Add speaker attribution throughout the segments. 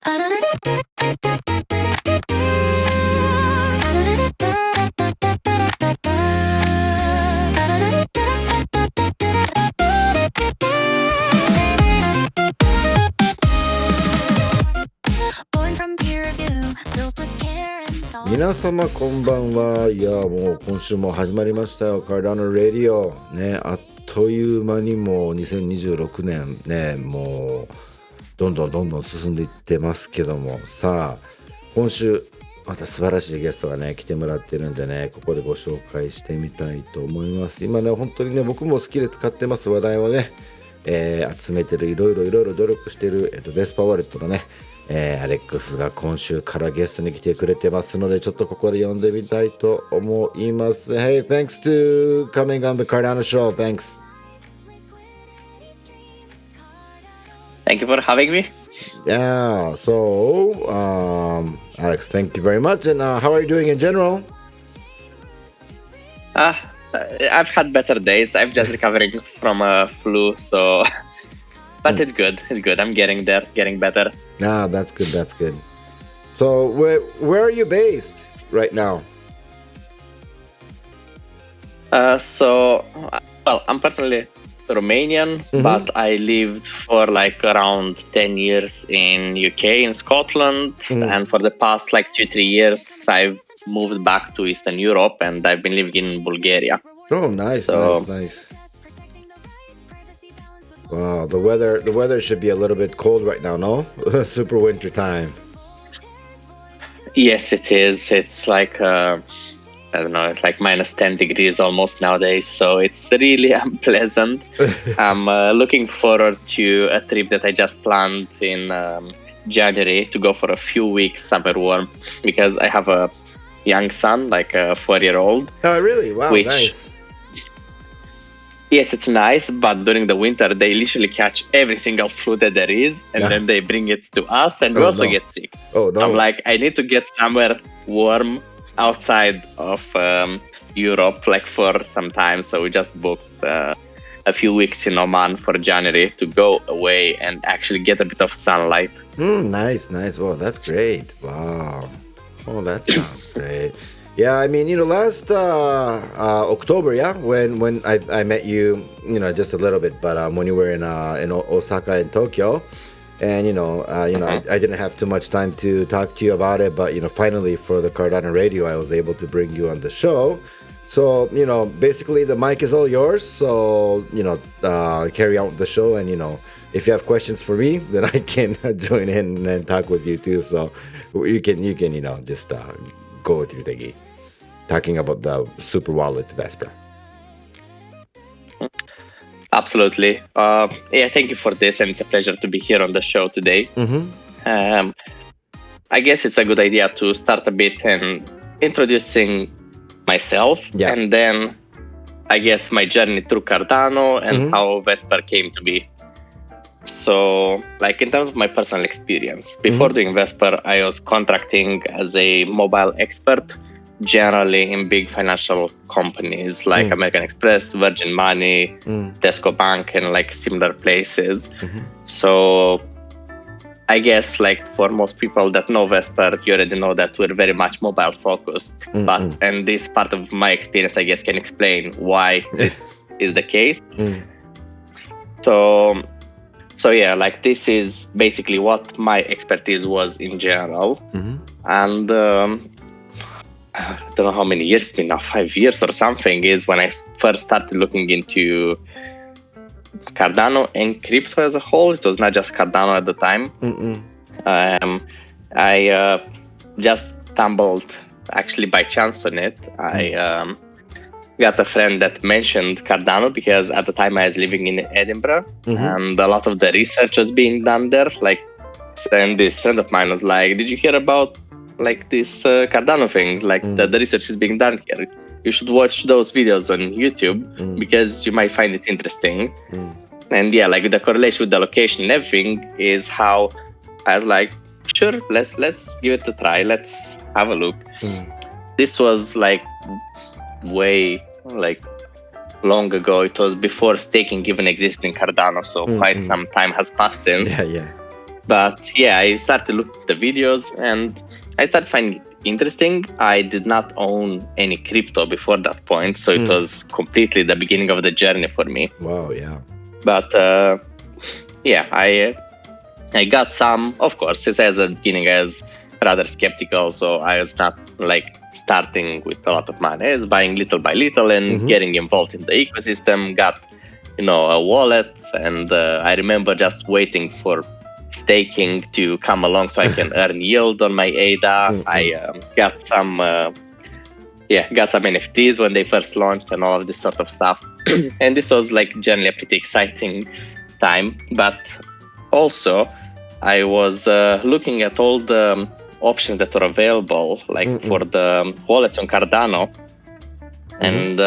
Speaker 1: 皆様こんばんは。いやもう今週も始まりましたよ、Cardano Radio ね。あっという間にもう2026年ね、もうどんどん進んでいってますけども、さあ今週また素晴らしいゲストがね来てもらってるんでね、ここでご紹介してみたいと思います。今ね本当にね僕も好きで使ってます話題をね、集めてるいろいろ努力してるVespr Wallet のねアレックスが今週からゲストに来てくれてますので、ちょっとここで読んでみたいと思います。Hey, thanks to coming on the Cardano show. Thanks.
Speaker 2: Thank you for having me.
Speaker 1: Yeah, so Alex, thank you very much. And how are you doing in general?
Speaker 2: I've had better days. I'm just recovering from a flu, so but it's good. It's good. I'm getting there, getting better.
Speaker 1: Ah, that's good. That's good. So where are you based right now?
Speaker 2: Well, I'm personally Romanian, but I lived for like around 10 years in UK, in Scotland, and for the past like 2-3 years, I've moved back to Eastern Europe, and I've been living in Bulgaria.
Speaker 1: Oh, nice. Wow, the weather should be a little bit cold right now, no? Super winter time.
Speaker 2: Yes, it is. It's like I don't know, it's like minus 10 degrees almost nowadays, so it's really unpleasant. I'm looking forward to a trip that I just planned in January to go for a few weeks somewhere warm, because I have a young son, like a 4-year-old.
Speaker 1: Oh, really? Wow, nice.
Speaker 2: Yes, it's nice, but during the winter, they literally catch every single flu that there is, and then they bring it to us, and we also get sick.
Speaker 1: Oh, no.
Speaker 2: I'm like, I need to get somewhere warm outside of Europe, like for some time. So we just booked a few weeks in Oman for January to go away and actually get a bit of sunlight.
Speaker 1: Nice. Well, that's great. Wow. Oh, that sounds great. Yeah, I mean, last October, when I met you, just a little bit, but when you were in Osaka and Tokyo, and I didn't have too much time to talk to you about it, but finally for the Cardano Radio, I was able to bring you on the show. So basically the mic is all yours. So carry out the show, and if you have questions for me, then I can join in and talk with you too. So you can just go with your thingy, talking about the Super Wallet Vespr.
Speaker 2: Absolutely. Thank you for this, and it's a pleasure to be here on the show today. I guess it's a good idea to start a bit and introducing myself, and then I guess my journey through Cardano and how Vespr came to be. So, like in terms of my personal experience, before doing Vespr, I was contracting as a mobile expert, generally in big financial companies like American Express, Virgin Money, Tesco Bank, and like similar places. So I guess like for most people that know Vespr, you already know that we're very much mobile focused. And this part of my experience, I guess, can explain why this is the case. So yeah, like this is basically what my expertise was in general. And I don't know how many years it's been now, 5 years or something, is when I first started looking into Cardano and crypto as a whole. It was not just Cardano at the time. I just stumbled actually by chance on it. I got a friend that mentioned Cardano because at the time I was living in Edinburgh and a lot of the research was being done there. And this friend of mine was like, "Did you hear about like this Cardano thing? Like the research is being done here. You should watch those videos on YouTube because you might find it interesting." And yeah, like the correlation with the location and everything is how I was like, sure, let's give it a try. Let's have a look. This was like way like long ago. It was before staking even existed in Cardano, so quite some time has passed since. But yeah, I started looking at the videos and I started finding it interesting. I did not own any crypto before that point, so it was completely the beginning of the journey for me.
Speaker 1: Wow, yeah.
Speaker 2: But yeah, I got some. Of course, since at the beginning I was rather skeptical, so I was not like starting with a lot of money. I was buying little by little and getting involved in the ecosystem. Got a wallet, and I remember just waiting for staking to come along so I can earn yield on my ADA. I got some NFTs when they first launched and all of this sort of stuff. And this was like generally a pretty exciting time. But also I was looking at all the options that are available, like for the wallets on Cardano. And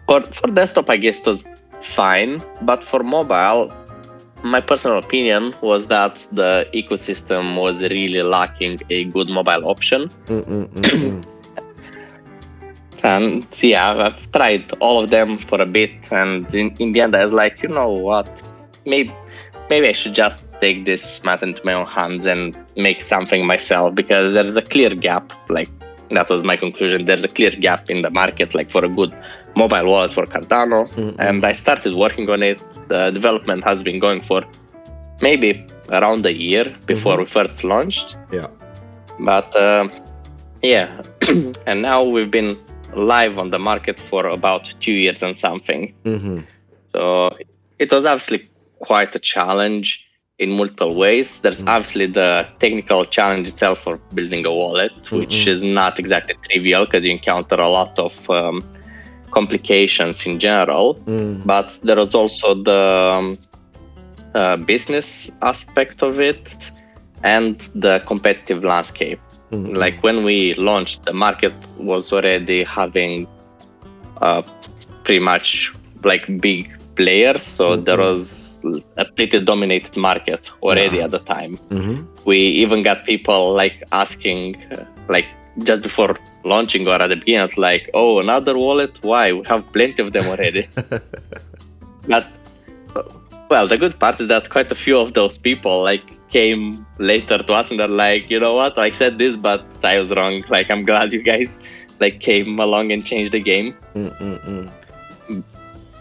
Speaker 2: for desktop, I guess it was fine. But for mobile, my personal opinion was that the ecosystem was really lacking a good mobile option. And yeah, I've tried all of them for a bit, and in the end I was like, you know what, maybe I should just take this matter into my own hands and make something myself, because there's a clear gap. Like, that was my conclusion. There's a clear gap in the market, like for a good mobile wallet for Cardano. And I started working on it. The development has been going for maybe around a year before we first launched.
Speaker 1: Yeah.
Speaker 2: But yeah, and now we've been live on the market for about 2 years and something. So it was obviously quite a challenge in multiple ways. There's obviously the technical challenge itself for building a wallet, which is not exactly trivial because you encounter a lot of complications in general. But there was also the business aspect of it and the competitive landscape. Like when we launched, the market was already having pretty much like big players, so there was a pretty dominated market already at the time. We even got people like asking, like just before launching or at the beginning, it's like, oh, another wallet? Why? We have plenty of them already. But well, the good part is that quite a few of those people like came later to us and they're like, you know what, I said this, but I was wrong. Like, I'm glad you guys like came along and changed the game.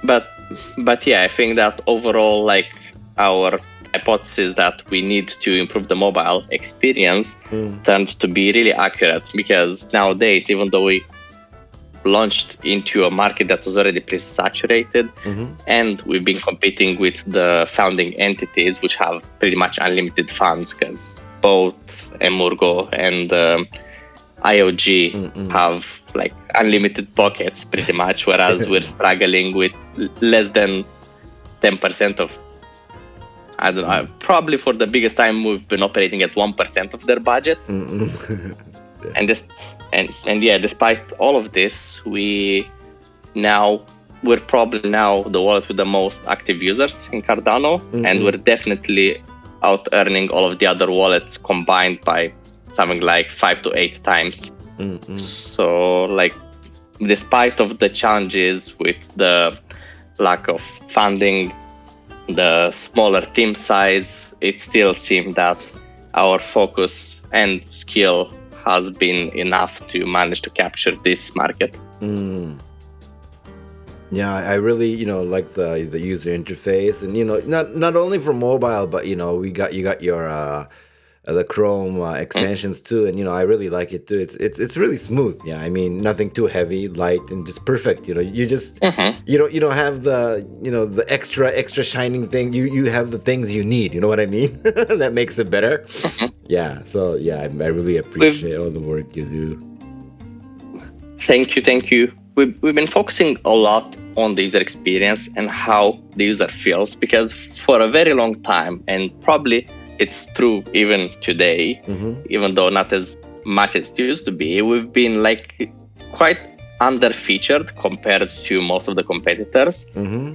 Speaker 2: But yeah, I think that overall, like, our hypothesis that we need to improve the mobile experience turned to be really accurate, because nowadays, even though we launched into a market that was already pretty saturated, and we've been competing with the founding entities, which have pretty much unlimited funds, because both Emurgo and IOG have like unlimited pockets pretty much, whereas we're struggling with less than 10% of, I don't know, probably for the biggest time we've been operating at 1% of their budget. And yeah, despite all of this, we're probably now the wallet with the most active users in Cardano, and we're definitely out earning all of the other wallets combined by something like 5 to 8 times. So like, despite of the challenges with the lack of funding, the smaller team size, it still seemed that our focus and skill has been enough to manage to capture this market.
Speaker 1: Yeah, I really, like the user interface, and not only for mobile, but you got your the Chrome extensions too, and I really like it too. It's really smooth. Yeah, I mean, nothing too heavy, light, and just perfect. You just you don't have the the extra shining thing. You have the things you need. You know what I mean? That makes it better. Yeah. So yeah, I really appreciate all the work you do.
Speaker 2: Thank you. We've been focusing a lot on the user experience and how the user feels, because for a very long time, and probably it's true even today, even though not as much as it used to be, we've been like quite under-featured compared to most of the competitors.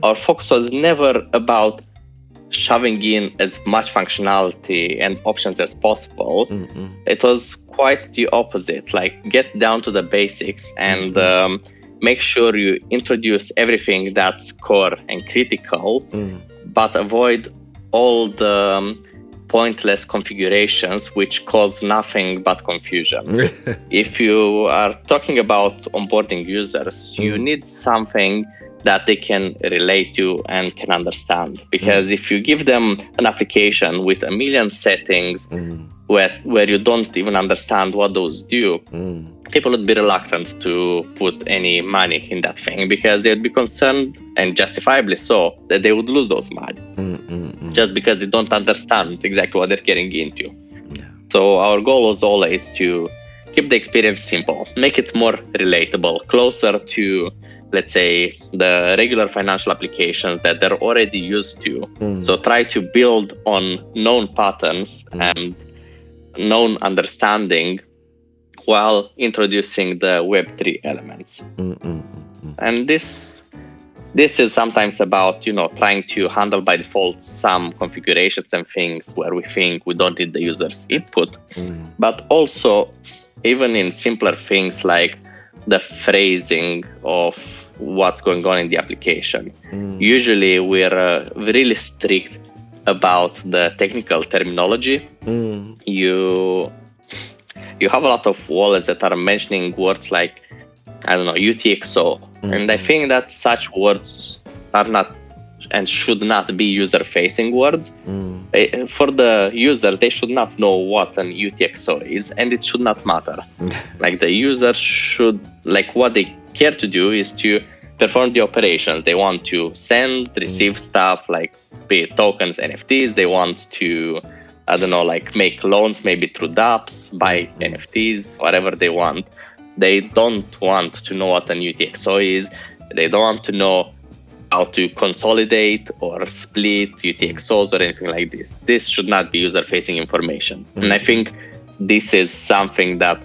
Speaker 2: Our focus was never about shoving in as much functionality and options as possible. It was quite the opposite, like get down to the basics and make sure you introduce everything that's core and critical, but avoid all the pointless configurations which cause nothing but confusion. If you are talking about onboarding users, you need something that they can relate to and can understand. Because if you give them an application with a million settings where you don't even understand what those do, people would be reluctant to put any money in that thing, because they'd be concerned, and justifiably so, that they would lose those money just because they don't understand exactly what they're getting into. So our goal was always to keep the experience simple, make it more relatable, closer to, let's say, the regular financial applications that they're already used to. So try to build on known patterns and known understanding while introducing the Web3 elements. And this is sometimes about, trying to handle by default some configurations and things where we think we don't need the user's input, but also even in simpler things like the phrasing of what's going on in the application. Usually we're really strict about the technical terminology. You have a lot of wallets that are mentioning words like, UTXO. And I think that such words are not and should not be user-facing words. For the user, they should not know what an UTXO is, and it should not matter. Like the user should, what they care to do is to perform the operations. They want to send, receive stuff, be it tokens, NFTs. They want to, make loans, maybe through dApps, buy NFTs, whatever they want. They don't want to know what an UTXO is. They don't want to know how to consolidate or split UTXOs or anything like this. This should not be user-facing information. And I think this is something that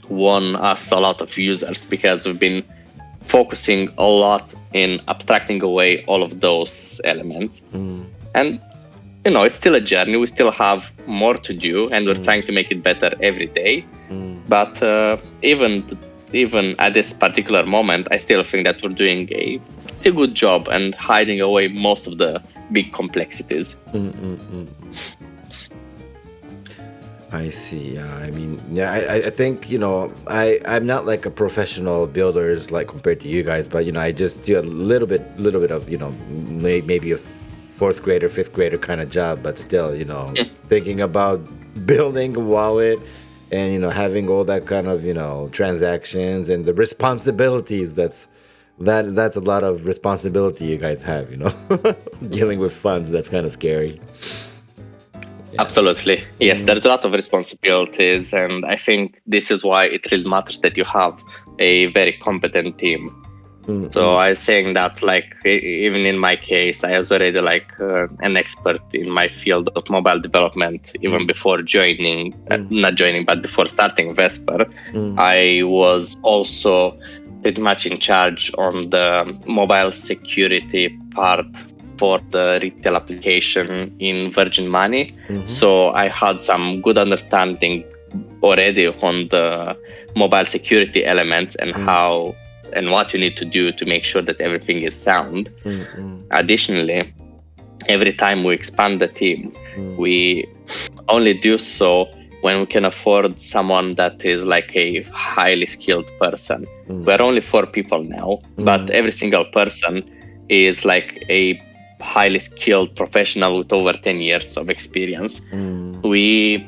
Speaker 2: won us a lot of users, because we've been focusing a lot in abstracting away all of those elements. And it's still a journey. We still have more to do, and we're trying to make it better every day. But even at this particular moment, I still think that we're doing a pretty good job and hiding away most of the big complexities.
Speaker 1: I see. I think, I'm not like a professional builder compared to you guys, but I just do a little bit of maybe a fourth grader, fifth grader kind of job, but still, thinking about building a wallet and having all that kind of transactions and the responsibilities. That's a lot of responsibility you guys have. Dealing with funds. That's kind of scary.
Speaker 2: Absolutely. Yes, there's a lot of responsibilities, and I think this is why it really matters that you have a very competent team. So I was saying that, even in my case, I was already an expert in my field of mobile development even before joining, but before starting Vespr. I was also pretty much in charge on the mobile security part for the retail application in Virgin Money. So I had some good understanding already on the mobile security elements and how and what you need to do to make sure that everything is sound. Additionally, every time we expand the team, we only do so when we can afford someone that is a highly skilled person. We're only 4 people now, but every single person is a highly skilled professional with over 10 years of experience. We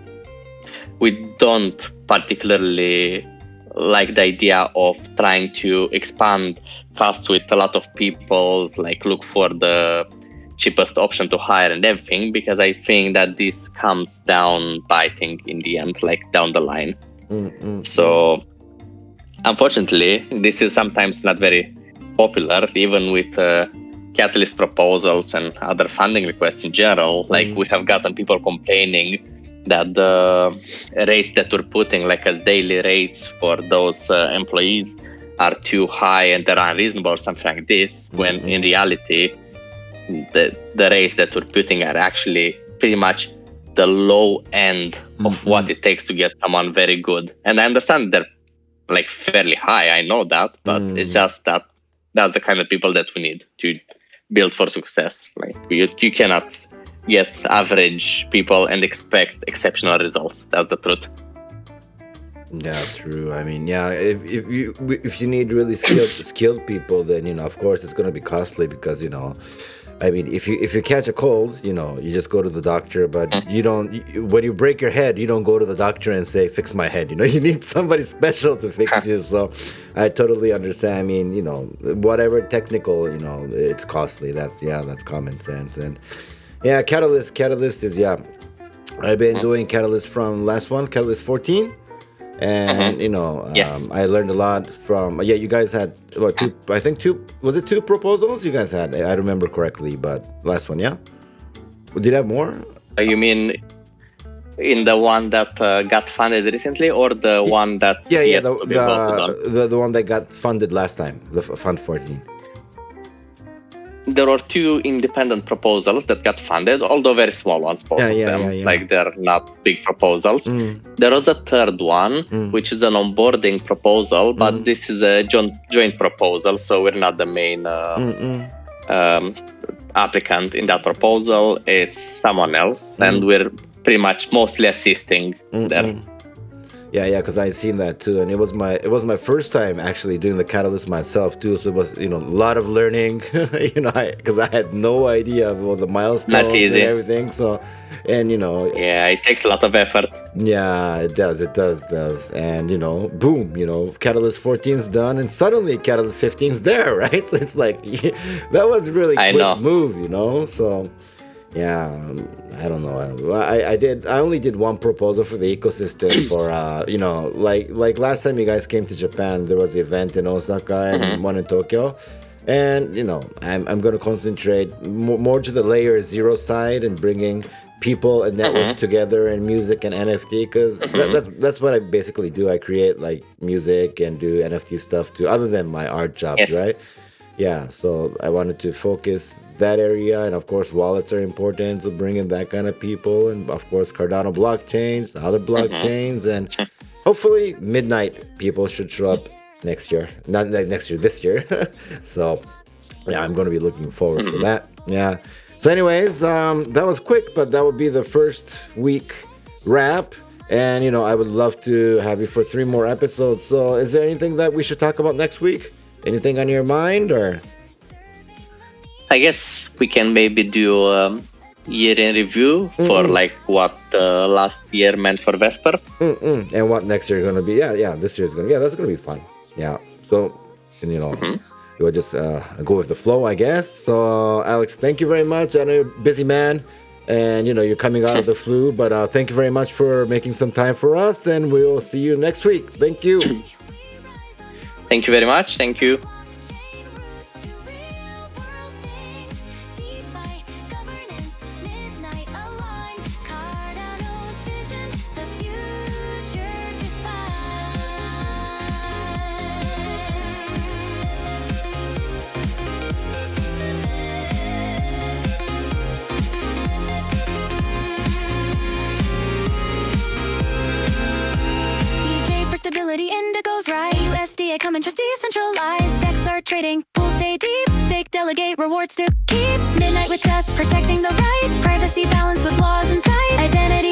Speaker 2: don't particularly like the idea of trying to expand fast with a lot of people, look for the cheapest option to hire and everything, because I think that this comes down biting in the end, down the line. So unfortunately, this is sometimes not very popular, even with Catalyst proposals and other funding requests in general. We have gotten people complaining that the rates that we're putting as daily rates for those employees are too high and they're unreasonable or something like this, when in reality the rates that we're putting are actually pretty much the low end of what it takes to get someone very good. And I understand they're fairly high, I know that, but it's just that that's the kind of people that we need to build for success. You cannot get average people and expect exceptional results. That's the truth.
Speaker 1: Yeah, true. I mean, yeah, if you need really skilled people, then of course it's going to be costly because I mean, if you catch a cold, you just go to the doctor, but you don't. When you break your head, you don't go to the doctor and say, "Fix my head." You need somebody special to fix you. So, I totally understand. I mean, whatever technical, it's costly. That's common sense. And yeah, Catalyst is I've been doing Catalyst from last one, Catalyst 14. And
Speaker 2: Yes.
Speaker 1: I learned a lot from you guys had two proposals you guys had, I remember correctly, but last one, did you have more?
Speaker 2: You mean in the one that got funded recently, or the one that's yet to be voted on?
Speaker 1: The one that got funded last time, the Fund 14.
Speaker 2: There are two independent proposals that got funded, although very small ones, both of them. Like, they're not big proposals. There was a third one, which is an onboarding proposal, but this is a joint proposal, so we're not the main applicant in that proposal. It's someone else, and we're pretty much mostly assisting there.
Speaker 1: Yeah, because I seen that too, and it was my first time actually doing the Catalyst myself too. So it was a lot of learning, because I had no idea of all the milestones and everything. So, and
Speaker 2: yeah, it takes a lot of effort.
Speaker 1: Yeah, it does, and boom, Catalyst 14's done, and suddenly Catalyst 15's there, right? So it's like that was really quick move, So. Yeah, I don't know. I only did one proposal for the ecosystem for like last time you guys came to Japan, there was the event in Osaka and one in Tokyo, and I'm going to concentrate more to the layer 0 side and bringing people and network together and music and NFT, because that's what I basically do. I create like music and do NFT stuff too, other than my art jobs, right? Yeah, so I wanted to focus that area, and of course wallets are important, so bringing that kind of people, and of course Cardano blockchains, other blockchains, and hopefully midnight people should show up next year, not next year, this year. So yeah, I'm going to be looking forward to that. Yeah. So anyways, that was quick, but that would be the first week wrap. And I would love to have you for 3 more episodes. So is there anything that we should talk about next week? Anything on your mind, or?
Speaker 2: I guess we can maybe do a year in review for like what last year meant for Vespr.
Speaker 1: And what next year is going to be. Yeah, this year is going to, that's going to be fun. Yeah. So, you'll just go with the flow, I guess. So, Alex, thank you very much. I know you're a busy man, and you're coming out of the flu, but thank you very much for making some time for us, and we will see you next week. Thank you.
Speaker 2: Thank you very much. Thank you.
Speaker 3: Stability Indigo's right. USDA common trust decentralized. DEX are trading. Pools stay deep. Stake, delegate, rewards to keep. Midnight with us, protecting the right. Privacy balance with laws in sight. Identity